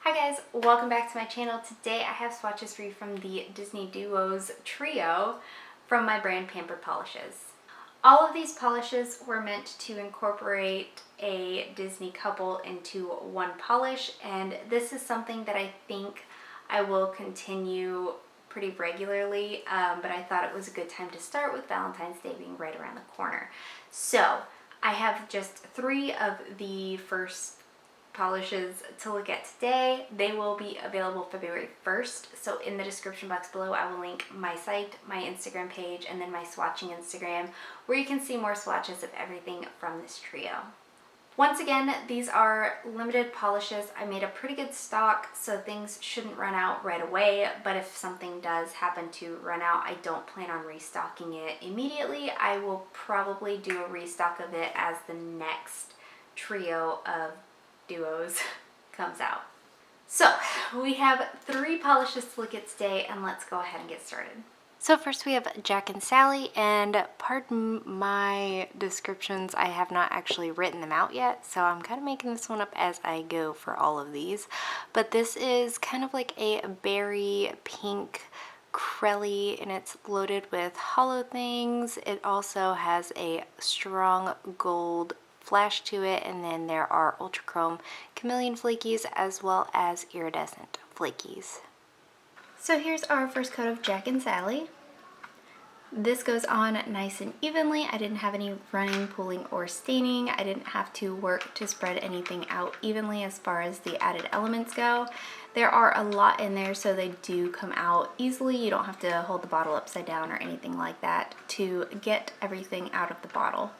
Hi guys, welcome back to my channel. Today I have swatches for you from the Disney Duos trio from my brand Pampered Polishes. All of these polishes were meant to incorporate a Disney couple into one polish, and this is something that I think I will continue pretty regularly, but I thought it was a good time to start with Valentine's Day being right around the corner. So I have just 3 of the first polishes to look at today. They will be available February 1st. So in the description box below, I will link my site, my Instagram page, and then my swatching Instagram, where you can see more swatches of everything from this trio. Once again, these are limited polishes. I made a pretty good stock, so things shouldn't run out right away, but if something does happen to run out, I don't plan on restocking it immediately. I will probably do a restock of it as the next trio of duos comes out. So we have 3 polishes to look at today, and let's go ahead and get started. So first we have Jack and Sally, and pardon my descriptions, I have not actually written them out yet, so I'm kind of making this one up as I go for all of these. But this is kind of like a berry pink crelly, and it's loaded with hollow things. It also has a strong gold flash to it, and then there are ultra chrome chameleon flakies as well as iridescent flakies. So here's our first coat of Jack and Sally. This goes on nice and evenly. I didn't have any running, pooling, or staining. I didn't have to work to spread anything out evenly as far as the added elements go. There are a lot in there, so they do come out easily. You don't have to hold the bottle upside down or anything like that to get everything out of the bottle.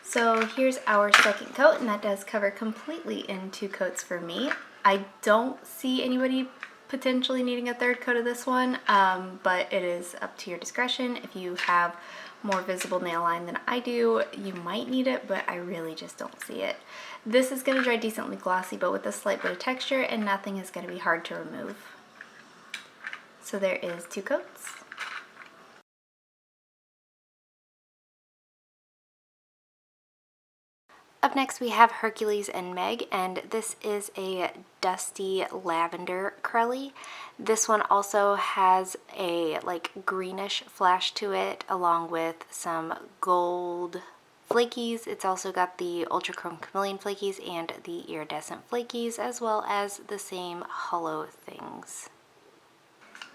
So here's our second coat, and that does cover completely in 2 coats for me. I don't see anybody potentially needing a 3rd coat of this one, but it is up to your discretion. If you have more visible nail line than I do, you might need it, but I really just don't see it. This is going to dry decently glossy, but with a slight bit of texture, and nothing is going to be hard to remove. So there is 2 coats. Up next we have Hercules and Meg, and this is a dusty lavender crelly. This one also has a like greenish flash to it, along with some gold flakies. It's also got the ultra chrome chameleon flakies and the iridescent flakies, as well as the same hollow things.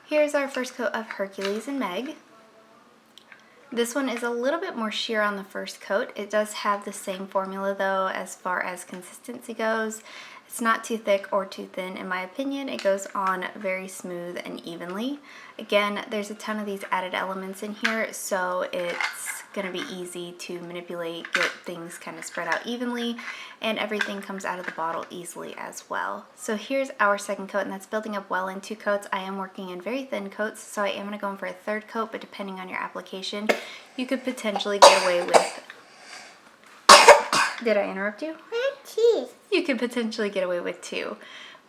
Here's our first coat of Hercules and Meg. This one is a little bit more sheer on the first coat. It does have the same formula though as far as consistency goes. It's not too thick or too thin in my opinion. It goes on very smooth and evenly. Again, there's a ton of these added elements in here, so it's going to be easy to manipulate, get things kind of spread out evenly, and everything comes out of the bottle easily as well. So here's our second coat, and that's building up well in 2 coats. I am working in very thin coats, so I am going to go in for a 3rd coat, but depending on your application, you could potentially get away with... Did I interrupt you? You could potentially get away with 2.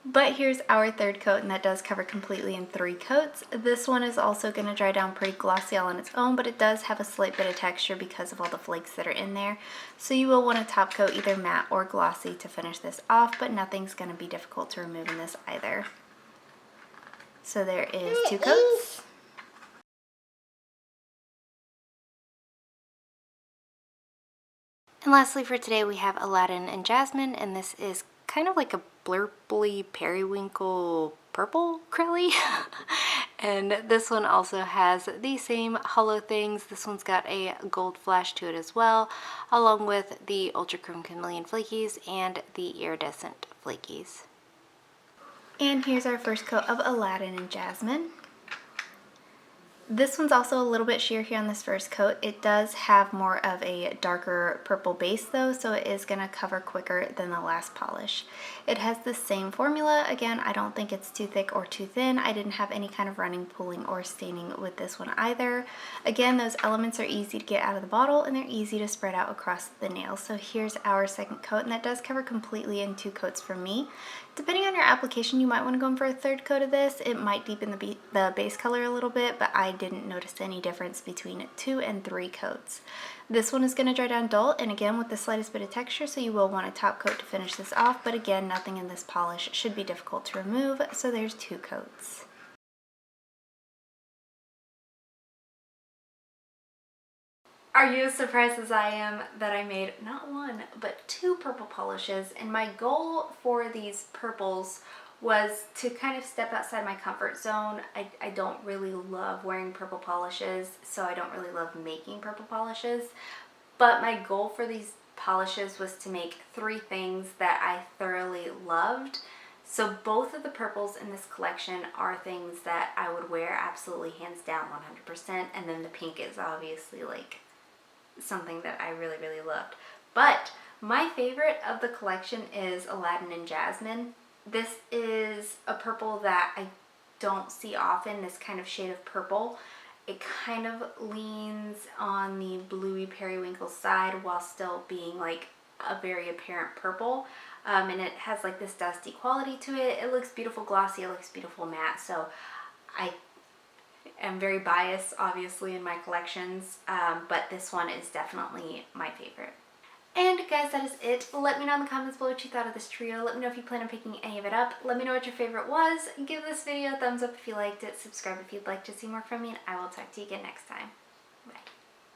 But here's our 3rd coat, and that does cover completely in 3 coats. This one is also going to dry down pretty glossy all on its own, but it does have a slight bit of texture because of all the flakes that are in there. So you will want to top coat either matte or glossy to finish this off, but nothing's going to be difficult to remove in this either. So there is 2 coats. And lastly for today we have Aladdin and Jasmine, and this is kind of like a blurply periwinkle purple crelly. And this one also has the same hollow things. This one's got a gold flash to it as well, along with the ultra chrome chameleon flakies and the iridescent flakies. And here's our first coat of Aladdin and Jasmine. This one's also a little bit sheer here on this first coat. It does have more of a darker purple base though, so it is going to cover quicker than the last polish. It has the same formula. Again, I don't think it's too thick or too thin. I didn't have any kind of running, pooling, or staining with this one either. Again, those elements are easy to get out of the bottle, and they're easy to spread out across the nails. So here's our second coat, and that does cover completely in 2 coats for me. Depending on your application, you might want to go in for a 3rd coat of this. It might deepen the base color a little bit, but I didn't notice any difference between 2 and 3 coats. This one is going to dry down dull, and again with the slightest bit of texture, so you will want a top coat to finish this off, but again, nothing in this polish should be difficult to remove, so there's 2 coats. Are you as surprised as I am that I made not 1, but 2 purple polishes? And my goal for these purples was to kind of step outside my comfort zone. I don't really love wearing purple polishes, so I don't really love making purple polishes. But my goal for these polishes was to make 3 things that I thoroughly loved. So both of the purples in this collection are things that I would wear absolutely hands down 100%. And then the pink is obviously like something that I really, really loved. But my favorite of the collection is Aladdin and Jasmine. This is a purple that I don't see often, this kind of shade of purple. It kind of leans on the bluey periwinkle side while still being like a very apparent purple. And it has like this dusty quality to it. It looks beautiful glossy, it looks beautiful matte. So I am very biased obviously in my collections, but this one is definitely my favorite. And guys, that is it. Let me know in the comments below what you thought of this trio. Let me know if you plan on picking any of it up. Let me know what your favorite was. Give this video a thumbs up if you liked it. Subscribe if you'd like to see more from me, and I will talk to you again next time. Bye.